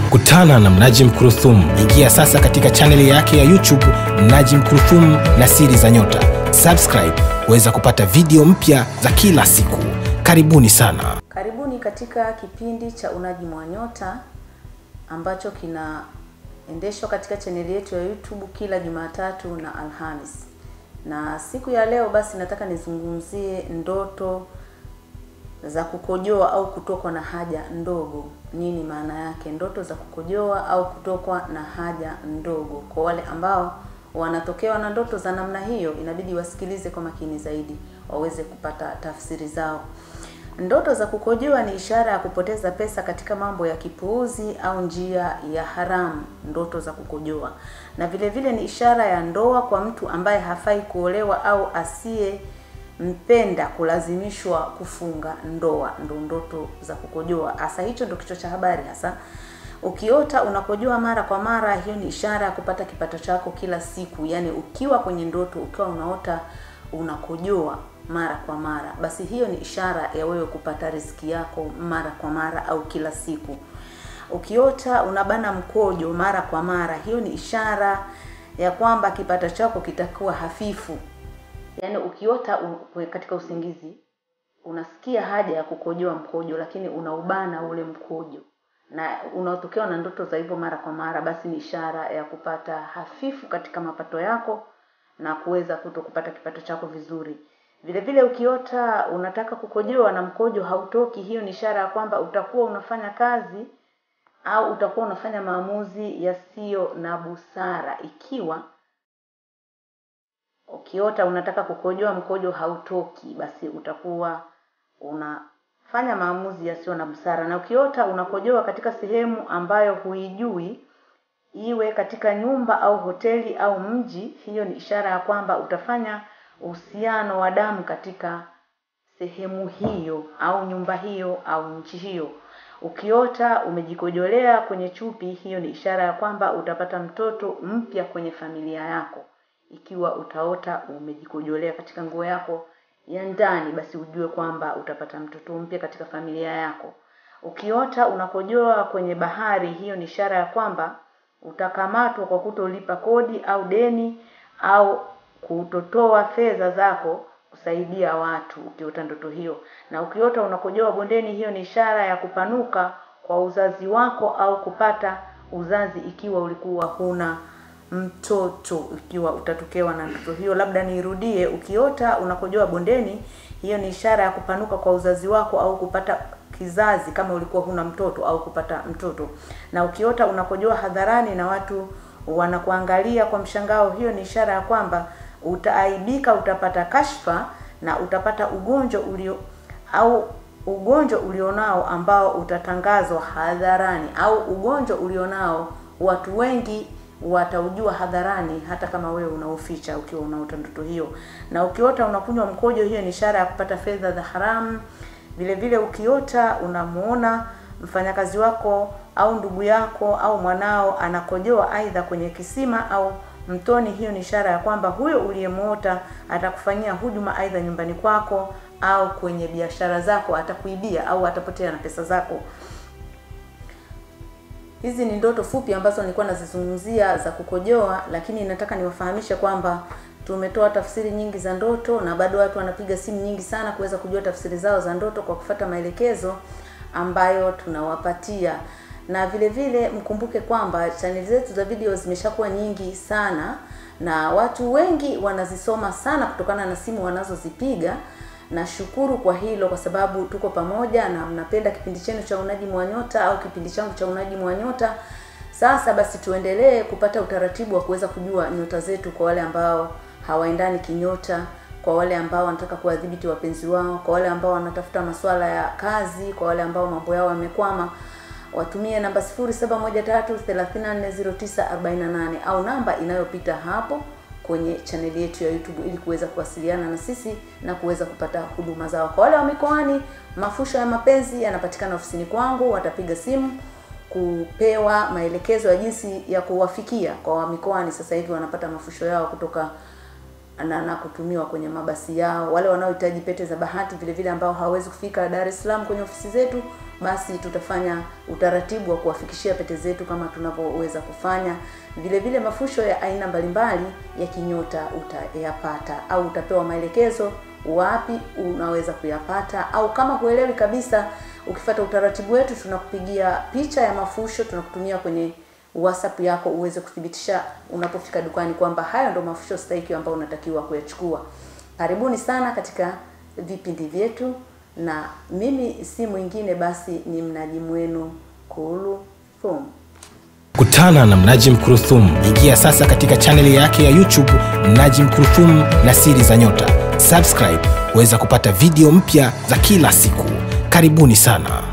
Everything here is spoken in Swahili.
Kutana na Mnajim Kurthum. Ingia sasa katika chaneli yake ya YouTube Mnajim Kurthum na Siri za Nyota. Subscribe uweza kupata video mpya za kila siku. Karibuni sana. Karibuni katika kipindi cha Unajimu wa Nyota ambacho kinaendeshwa katika chaneli yetu ya YouTube kila Jumatatu na Alhamis. Na siku ya leo basi nataka nizungumzie ndoto za kukojoa au kutokwa na haja ndogo. Nini maana yake ndoto za kukojoa au kutokwa na haja ndogo? Kwa wale ambao wanatokewa na ndoto za namna hiyo, inabidi wasikilize kwa makini zaidi waweze kupata tafsiri zao. Ndoto za kukojoa ni ishara ya kupoteza pesa katika mambo ya kipuuzi au njia ya haramu, ndoto za kukojoa. Na vile vile ni ishara ya ndoa kwa mtu ambaye hafai kuolewa au asiye mpenda kulazimishwa kufunga ndoa, ndoto za kukojoa. Hasa hicho ndio kichwa cha habari hasa. Ukiota unakojoa mara kwa mara, hiyo ni ishara ya kupata kipato chako kila siku. Yaani ukiwa kwenye ndoto ukiwa unaota unakojoa mara kwa mara, basi hiyo ni ishara ya wewe kupata riziki yako mara kwa mara au kila siku. Ukiota unabana mkojo mara kwa mara, hiyo ni ishara ya kwamba kipato chako kitakuwa hafifu. Yaani ukiota katika usingizi unasikia haja ya kukojoa mkojo lakini unaubana ule mkojo na unatokewa na ndoto za hivyo mara kwa mara, basi ni ishara ya kupata hafifu katika mapato yako na kuweza kupata kipato chako vizuri. Vile vile ukiota unataka kukojoa na mkojo hautoki, hiyo ni ishara ya kwamba utakuwa unafanya kazi au utakuwa unafanya maamuzi yasiyo na busara. Ikiwa ukiota unataka kukojoa mkojo hautoki, basi utakuwa unafanya maamuzi yasiyo na busara. Na ukiota unakojoa katika sehemu ambayo huijui, iwe katika nyumba au hoteli au mji, hiyo ni ishara ya kwamba utafanya uhusiano wa damu katika sehemu hiyo au nyumba hiyo au nchi hiyo. Ukiota umejikojolea kwenye chupi, hiyo ni ishara ya kwamba utapata mtoto mpya kwenye familia yako. Ikiwa utaota umejikojolea katika nguo yako ya ndani, basi ujue kwamba utapata mtoto mpya katika familia yako. Ukiota unakojoa kwenye bahari, hiyo ni ishara ya kwamba utakamatwa kwa kutolipa kodi au deni au kutotoa fedha zako kusaidia watu ukiota ndoto hiyo. Na ukiota unakojoa bondeni, hiyo ni ishara ya kupanuka kwa uzazi wako au kupata uzazi ikiwa ulikuwa huna mtoto, ikiwa utatokewa na ndoto hiyo. Labda nirudie, ukiota unakojoa bondeni, hiyo ni ishara ya kupanuka kwa uzazi wako au kupata kizazi kama ulikuwa huna mtoto au kupata mtoto. Na ukiota unakojoa hadharani na watu wanakuangalia kwa mshangao, hiyo ni ishara ya kwamba utaaibika, utapata kashfa na utapata ugonjwa ulionao ambao utatangazwa hadharani, au ugonjwa ulionao watu wengi wataujua hadharani hata kama wewe unaoficha ukiwa unaota ndoto hiyo. Na ukiota unakunywa mkojo, hiyo ni ishara ya kupata fedha za haramu. Vile vile ukiota unamuona mfanyakazi wako au ndugu yako au mwanao anakojoa aidha kwenye kisima au mtoni, hiyo ni ishara ya kwamba huyo uliyemuota atakufanyia huduma aidha nyumbani kwako au kwenye biashara zako, atakuibia au atapotea na pesa zako. Hizi ni ndoto fupi ambazo nilikuwa nazizungumzia za kukojoa, lakini nataka niwafahamishe kwamba tumetoa tafsiri nyingi za ndoto na bado watu wanapiga simu nyingi sana kuweza kujua tafsiri zao za ndoto kwa kufuata maelekezo ambayo tunawapatia. Na vile vile mkumbuke kwamba channel zetu za video zimeshakuwa nyingi sana na watu wengi wanazisoma sana kutokana na simu wanazozipiga. Na shukuru kwa hilo, kwa sababu tuko pamoja na mnapenda kipindi chenu cha Unajimu wa Nyota au kipindi changu cha Unajimu wa Nyota. Sasa basi tuendelee kupata utaratibu wa kuweza kujua nyota zetu, kwa wale ambao hawaendani kinyota, kwa wale ambao wanataka kuwadhibiti wapenzi wao, kwa wale ambao wanatafuta masuala ya kazi, kwa wale ambao mambo yao yamekwama. Watumie namba 0713340948 au namba inayopita hapo kwenye channel yetu ya YouTube ili kuweza kuwasiliana na sisi na kuweza kupata huduma zao. Kwa wale wa mikoani, mafusho ya mapenzi yanapatikana ofisini kwangu, watapiga simu kupewa maelekezo ya jinsi ya kuwafikia. Kwa wa mikoani sasa hivi wanapata mafusho yao kutoka na kutumiwa kwenye mabasi yao. Wale wanaohitaji pete za bahati vile vile ambao hawezi kufika Dar es Salaam kwenye ofisi zetu, basi tutafanya utaratibu wa kuwafikishia pete zetu kama tunavyoweza kufanya. Vile vile mafusho ya aina mbalimbali ya kinyota utayapata, au utapewa maelekezo wapi unaweza kuyapata, au kama huelewi kabisa, ukifuata utaratibu wetu tunakupigia picha ya mafusho, tunakutumia kwenye WhatsApp yako uweze kuthibitisha unapofika dukani kwamba hayo ndo mafusho stahiki ambayo unatakiwa kuyachukua. Karibuni sana katika vipindi vyetu, na mimi si mwingine basi ni mnajimu wenu Kurthum. Kutana na Mnajim Kurthum. Ingia sasa katika chaneli yake ya YouTube Mnajim Kurthum na Siri za Nyota. Subscribe uweza kupata video mpya za kila siku. Karibuni sana.